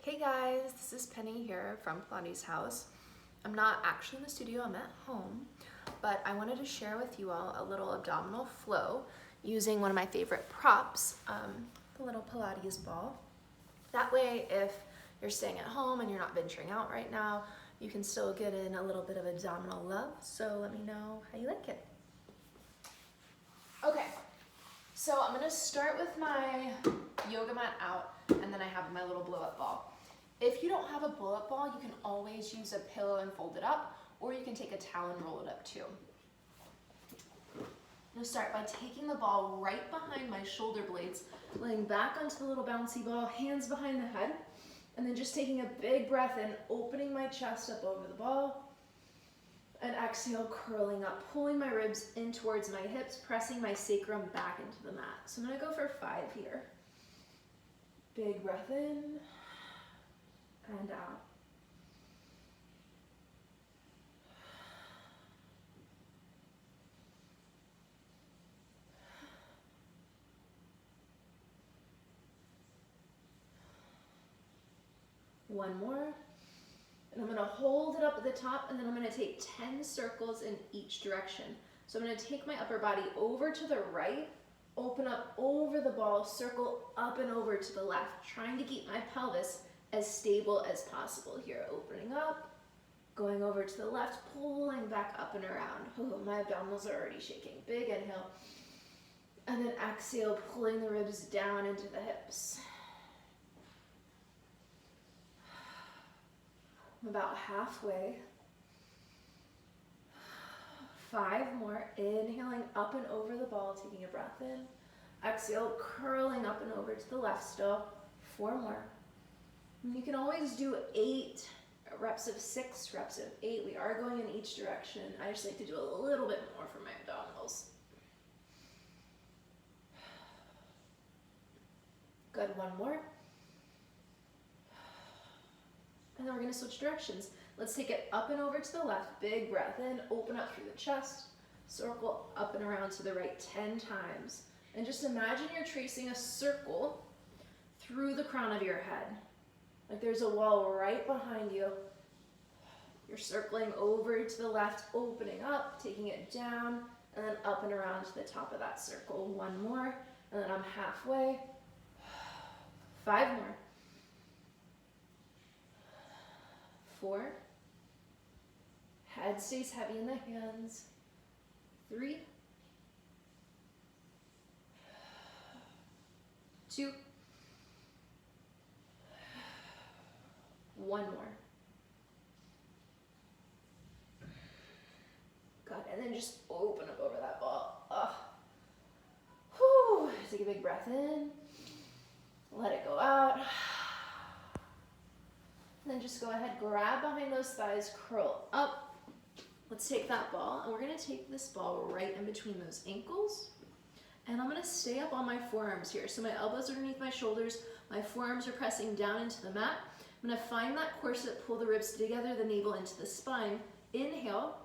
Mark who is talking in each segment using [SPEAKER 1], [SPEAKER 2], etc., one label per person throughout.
[SPEAKER 1] Hey guys, this is Penny here from Pilates House. I'm not actually in the studio, I'm at home, but I wanted to share with you all a little abdominal flow using one of my favorite props, the little Pilates ball. That way, if you're staying at home and you're not venturing out right now, you can still get in a little bit of abdominal love, so let me know how you like it. Okay, so I'm gonna start with my yoga mat out, and then I have my little blow-up ball. If you don't have a blow-up ball, you can always use a pillow and fold it up, or you can take a towel and roll it up too. I'm gonna start by taking the ball right behind my shoulder blades, laying back onto the little bouncy ball, hands behind the head, and then just taking a big breath in, opening my chest up over the ball, and exhale, curling up, pulling my ribs in towards my hips, pressing my sacrum back into the mat. So I'm gonna go for 5 here. Big breath in and out. One more. And I'm gonna hold it up at the top, and then I'm gonna take 10 circles in each direction. So I'm gonna take my upper body over to the right, open up over the ball, circle up and over to the left, trying to keep my pelvis as stable as possible here. Opening up, going over to the left, pulling back up and around. Oh, my abdominals are already shaking. Big inhale. And then exhale, pulling the ribs down into the hips. I'm about halfway. 5 more. Inhaling up and over the ball, taking a breath in. Exhale, curling up and over to the left still. 4 more. And you can always do 8 reps of 6, reps of 8. We are going in each direction. I just like to do a little bit more for my abdominals. Good, 1 more. And then we're gonna switch directions. Let's take it up and over to the left. Big breath in, open up through the chest, circle up and around to the right 10 times. And just imagine you're tracing a circle through the crown of your head. Like there's a wall right behind you. You're circling over to the left, opening up, taking it down, and then up and around to the top of that circle. 1 more, and then I'm halfway. 5 more. 4. Head stays heavy in the hands. 3. 2. 1 more. Good, and then just open up over that ball. Whew. Take a big breath in. Let it go out. And then just go ahead, grab behind those thighs, curl up. Let's take that ball, and we're gonna take this ball right in between those ankles. And I'm gonna stay up on my forearms here. So my elbows are underneath my shoulders, my forearms are pressing down into the mat. I'm gonna find that corset, pull the ribs together, the navel into the spine. Inhale.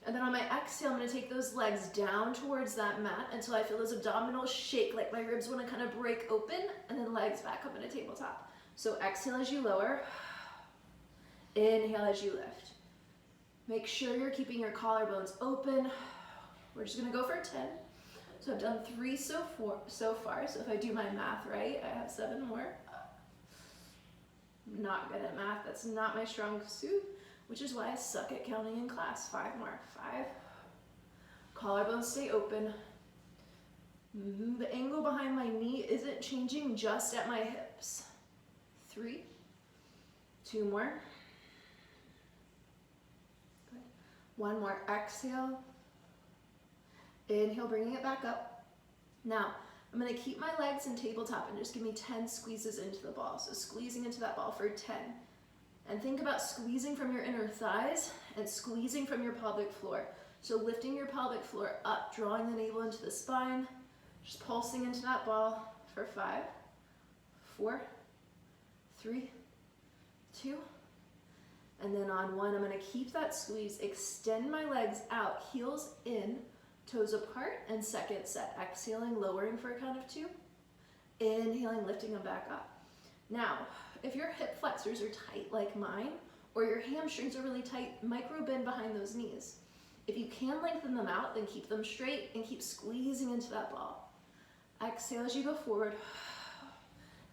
[SPEAKER 1] And then on my exhale, I'm gonna take those legs down towards that mat until I feel those abdominals shake, like my ribs wanna kind of break open, and then legs back up in a tabletop. So exhale as you lower, inhale as you lift. Make sure you're keeping your collarbones open. We're just gonna go for 10. So I've done 3 so far, so if I do my math right, I have 7 more. I'm not good at math, that's not my strong suit, which is why I suck at counting in class. 5 more, 5. Collarbones stay open. The angle behind my knee isn't changing, just at my hips. 3, 2 more. Good. 1 more, exhale. Inhale, bringing it back up. Now, I'm gonna keep my legs in tabletop and just give me 10 squeezes into the ball. So squeezing into that ball for 10. And think about squeezing from your inner thighs and squeezing from your pelvic floor. So lifting your pelvic floor up, drawing the navel into the spine, just pulsing into that ball for 5, 4, 3, 2, and then on 1, I'm gonna keep that squeeze, extend my legs out, heels in, toes apart, and second set. Exhaling, lowering for a count of 2. Inhaling, lifting them back up. Now, If your hip flexors are tight like mine, or your hamstrings are really tight, micro bend behind those knees. If you can lengthen them out, then keep them straight and keep squeezing into that ball. Exhale as you go forward.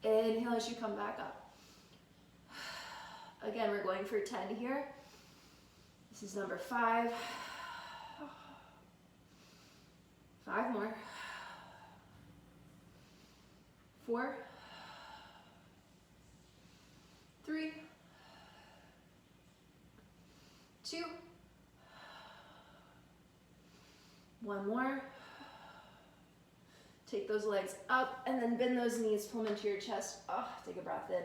[SPEAKER 1] Inhale as you come back up. Again, we're going for 10 here. This is number 5. 5 more. 4. 3. 2. 1 more. Take those legs up and then bend those knees, pull them into your chest. Take a breath in.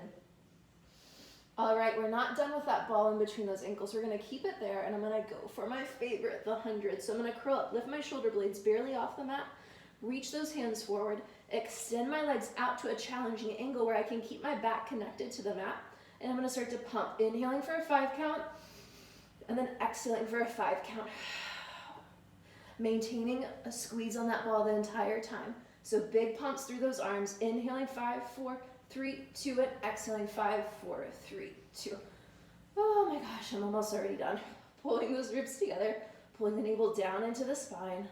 [SPEAKER 1] All right, we're not done with that ball in between those ankles. We're gonna keep it there, and I'm gonna go for my favorite, the 100. So I'm gonna curl up, lift my shoulder blades barely off the mat, reach those hands forward, extend my legs out to a challenging angle where I can keep my back connected to the mat, and I'm gonna start to pump, inhaling for a 5 count, and then exhaling for a 5 count. Maintaining a squeeze on that ball the entire time. So big pumps through those arms, inhaling 5, 4, 3, 2, and exhaling 5, 4, 3, 2. Oh my gosh, I'm almost already done. Pulling those ribs together, pulling the navel down into the spine.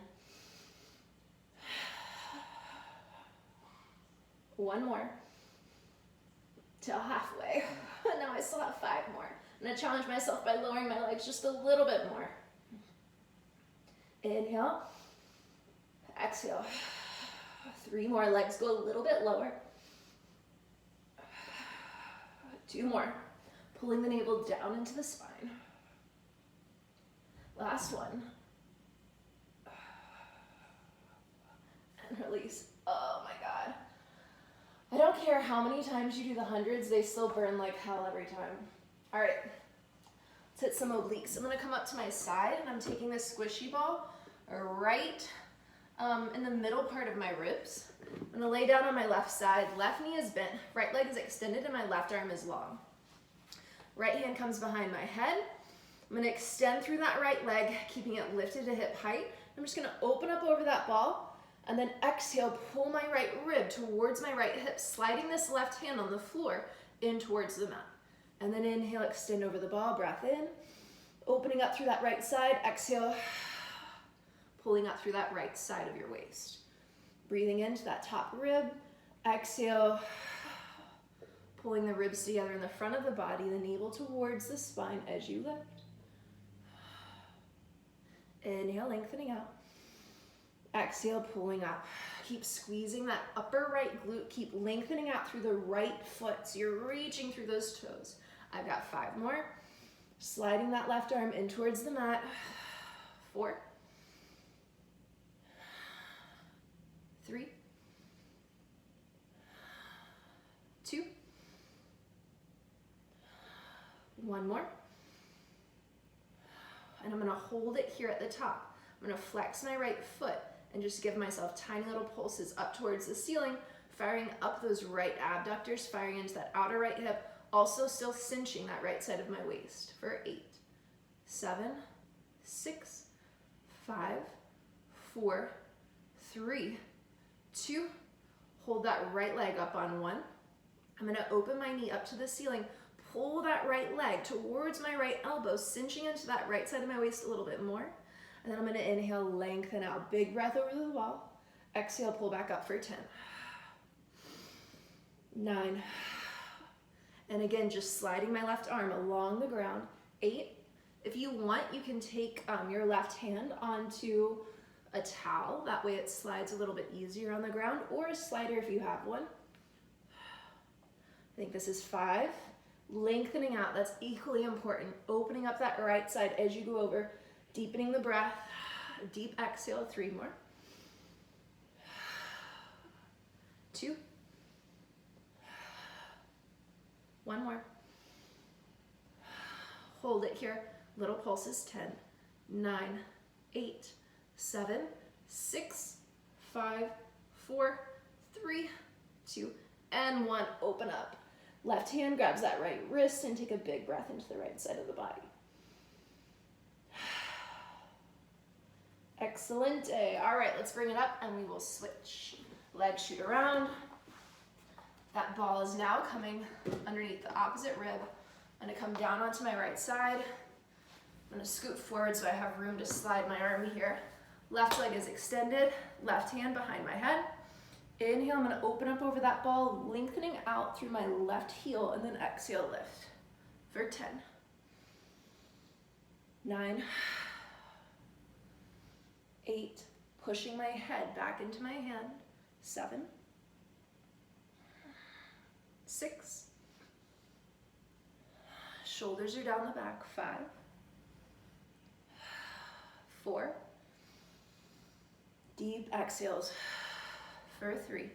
[SPEAKER 1] 1 more. Till halfway. Now I still have 5 more. I'm gonna challenge myself by lowering my legs just a little bit more. Inhale. Exhale. 3 more. Legs go a little bit lower. 2 more. Pulling the navel down into the spine. Last one. And release. Oh my God. I don't care how many times you do the 100s, they still burn like hell every time. All right. Let's hit some obliques. I'm gonna come up to my side and I'm taking this squishy ball right in the middle part of my ribs. I'm gonna lay down on my left side, left knee is bent, right leg is extended, and my left arm is long. Right hand comes behind my head. I'm gonna extend through that right leg, keeping it lifted to hip height. I'm just gonna open up over that ball, and then exhale, pull my right rib towards my right hip, sliding this left hand on the floor in towards the mat. And then inhale, extend over the ball, breath in, opening up through that right side, exhale, pulling up through that right side of your waist. Breathing into that top rib, exhale, pulling the ribs together in the front of the body, the navel towards the spine as you lift. Inhale, lengthening out. Exhale, pulling up. Keep squeezing that upper right glute. Keep lengthening out through the right foot. So you're reaching through those toes. I've got 5 more. Sliding that left arm in towards the mat. 4. 3. 2. 1 more. And I'm gonna hold it here at the top. I'm gonna flex my right foot and just give myself tiny little pulses up towards the ceiling, firing up those right abductors, firing into that outer right hip, also still cinching that right side of my waist for 8, 7, 6, 5, 4, 3, 2. Hold that right leg up on 1. I'm gonna open my knee up to the ceiling, pull that right leg towards my right elbow, cinching into that right side of my waist a little bit more. And then I'm gonna inhale, lengthen out. Big breath over the wall. Exhale, pull back up for 10. 9. And again, just sliding my left arm along the ground. 8. If you want, you can take your left hand onto a towel. That way it slides a little bit easier on the ground, or a slider if you have one. I think this is 5. Lengthening out, that's equally important. Opening up that right side as you go over. Deepening the breath, deep exhale, 3 more. 2. 1 more. Hold it here. Little pulses, 10, 9, 8, 7, 6, 5, 4, 3, 2, and 1. Open up. Left hand grabs that right wrist and take a big breath into the right side of the body. Excellent. All right, let's bring it up and we will switch. Legs shoot around. That ball is now coming underneath the opposite rib. I'm gonna come down onto my right side. I'm gonna scoot forward so I have room to slide my arm here. Left leg is extended, left hand behind my head. Inhale, I'm gonna open up over that ball, lengthening out through my left heel, and then exhale, lift for 10. 9, 8, pushing my head back into my hand. 7, 6, shoulders are down the back. 5, 4, deep exhales for 3,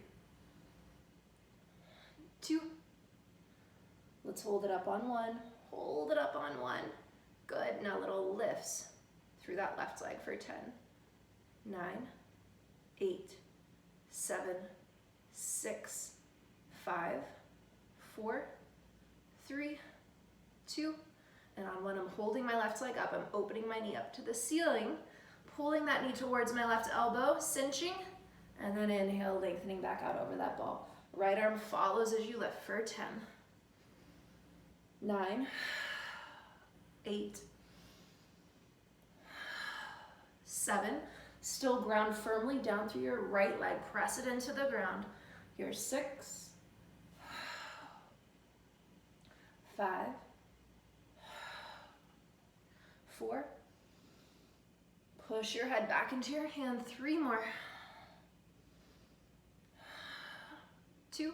[SPEAKER 1] 2, let's hold it up on 1, hold it up on 1, good, now little lifts through that left leg for 10, 9, 8, 7, 6, 5, 4, 3, 2, and on 1 I'm holding my left leg up, I'm opening my knee up to the ceiling, pulling that knee towards my left elbow, cinching, and then inhale, lengthening back out over that ball. Right arm follows as you lift for 10, 9, 8, 7, still ground firmly down through your right leg, press it into the ground. Here, 6, 5, 4, push your head back into your hand, 3 more, 2,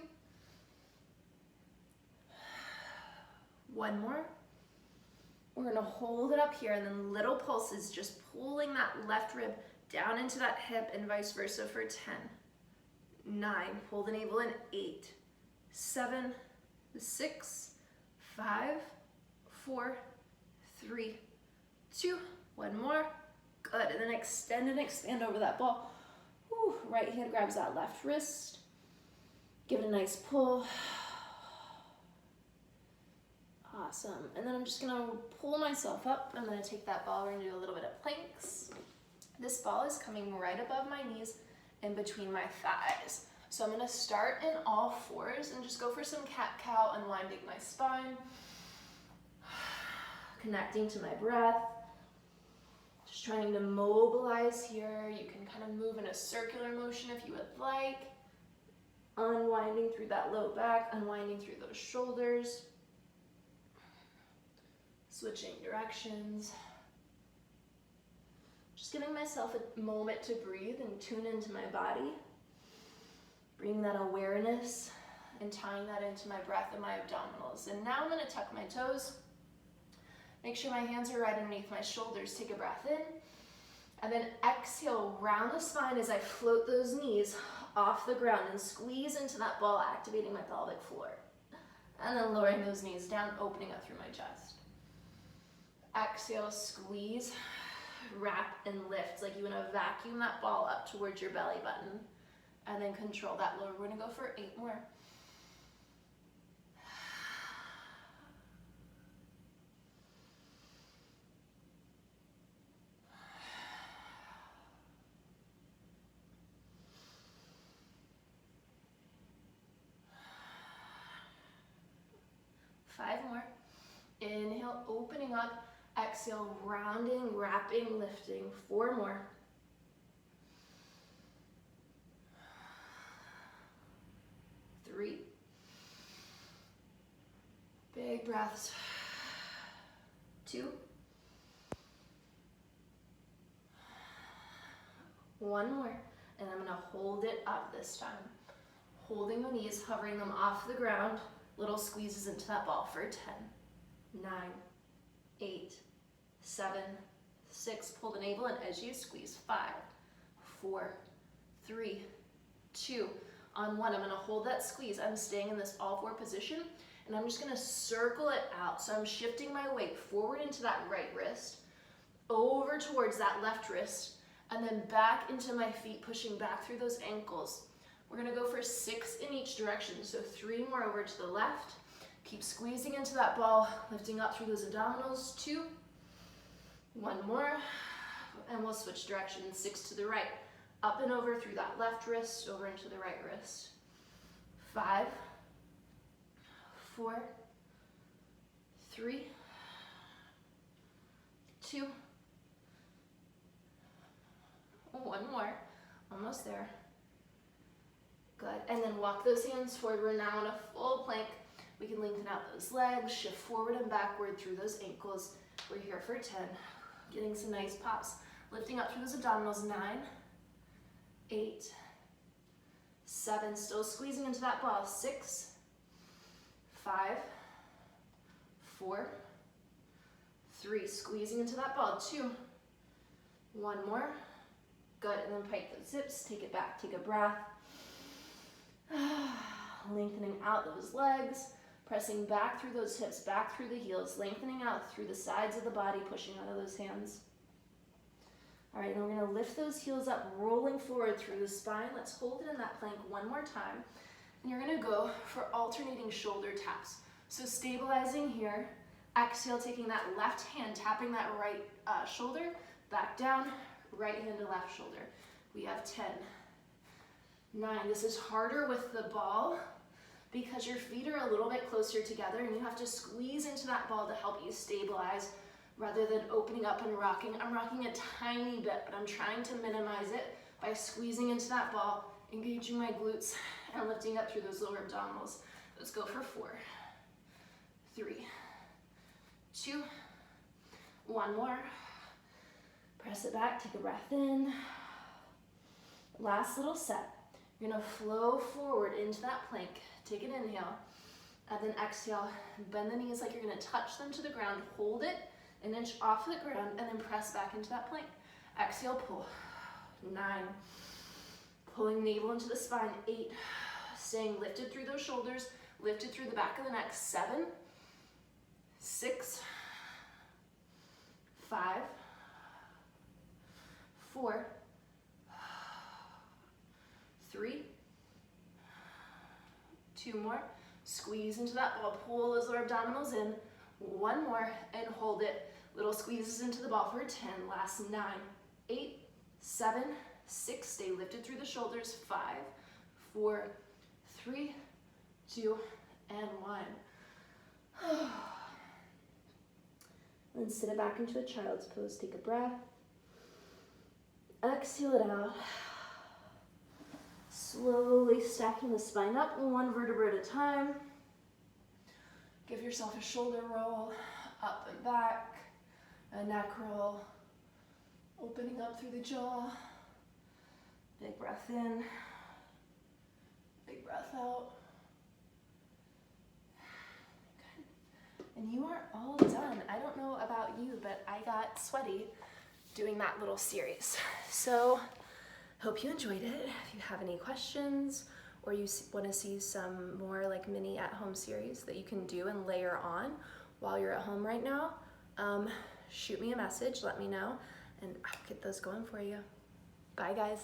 [SPEAKER 1] 1 more. We're gonna hold it up here and then little pulses, just pulling that left rib down into that hip and vice versa for 10, 9, pull the navel in, 8, 7, 6, 5, 4, 3, 2, 1 more, good, and then extend and expand over that ball. Whew. Right hand grabs that left wrist, give it a nice pull. Awesome, and then I'm just gonna pull myself up. I'm gonna take that ball, we're gonna do a little bit of planks. This ball is coming right above my knees in between my thighs. So I'm gonna start in all fours and just go for some cat-cow, unwinding my spine, connecting to my breath, just trying to mobilize here. You can kind of move in a circular motion if you would like, unwinding through that low back, unwinding through those shoulders, switching directions. Just giving myself a moment to breathe and tune into my body. Bringing that awareness and tying that into my breath and my abdominals. And now I'm gonna tuck my toes. Make sure my hands are right underneath my shoulders. Take a breath in. And then exhale, round the spine as I float those knees off the ground and squeeze into that ball, activating my pelvic floor. And then lowering those knees down, opening up through my chest. Exhale, squeeze, wrap, and lift. Like you want to vacuum that ball up towards your belly button. And then control that lower. We're going to go for 8 more. Five more. Inhale, opening up. Exhale, rounding, wrapping, lifting. 4 more. 3. Big breaths. 2. 1 more. And I'm gonna hold it up this time. Holding the knees, hovering them off the ground. Little squeezes into that ball for 10, 9, 8, 7, 6. Pull the navel in as you squeeze. 5, 4, 3, 2. On 1, I'm gonna hold that squeeze. I'm staying in this all 4 position, and I'm just gonna circle it out. So I'm shifting my weight forward into that right wrist, over towards that left wrist, and then back into my feet, pushing back through those ankles. We're gonna go for 6 in each direction. So 3 more over to the left. Keep squeezing into that ball, lifting up through those abdominals. 2, 1 more, and we'll switch directions. 6 to the right. Up and over through that left wrist, over into the right wrist. 5, 4, 3, 2, 1 more, almost there. Good, and then walk those hands forward. We're now in a full plank. We can lengthen out those legs, shift forward and backward through those ankles. We're here for 10, getting some nice pops. Lifting up through those abdominals, 9, 8, 7, still squeezing into that ball, 6, 5, 4, 3, squeezing into that ball, 2, 1 more, good, and then pike those hips, take it back, take a breath. Lengthening out those legs, pressing back through those hips, back through the heels, lengthening out through the sides of the body, pushing out of those hands. All right, and we're gonna lift those heels up, rolling forward through the spine. Let's hold it in that plank one more time. And you're gonna go for alternating shoulder taps. So stabilizing here, exhale, taking that left hand, tapping that right shoulder, back down, right hand to left shoulder. We have 10, 9. This is harder with the ball because your feet are a little bit closer together and you have to squeeze into that ball to help you stabilize rather than opening up and rocking. I'm rocking a tiny bit, but I'm trying to minimize it by squeezing into that ball, engaging my glutes, and lifting up through those lower abdominals. Let's go for 4, 3, 2, 1 more. Press it back, take a breath in. Last little set. You're gonna flow forward into that plank. Take an inhale, and then exhale. Bend the knees like you're gonna touch them to the ground. Hold it an inch off the ground, and then press back into that plank. Exhale, pull. 9. Pulling navel into the spine. 8. Staying lifted through those shoulders, lifted through the back of the neck. 7, 6, 5, 4, 3, 2 more. Squeeze into that ball. Pull those lower abdominals in. 1 more and hold it. Little squeezes into the ball for 10. Last 9, 8, 7, 6. Stay lifted through the shoulders. 5, 4, 3, 2, and 1. Then sit it back into a child's pose. Take a breath. Exhale it out. Slowly stacking the spine up 1 vertebra at a time. Give yourself a shoulder roll, up and back, a neck roll, opening up through the jaw. Big breath in, big breath out. Good. And you are all done. I don't know about you, but I got sweaty doing that little series. So hope you enjoyed it. If you have any questions or you want to see some more like mini at-home series that you can do and layer on while you're at home right now, shoot me a message, let me know, and I'll get those going for you. Bye guys.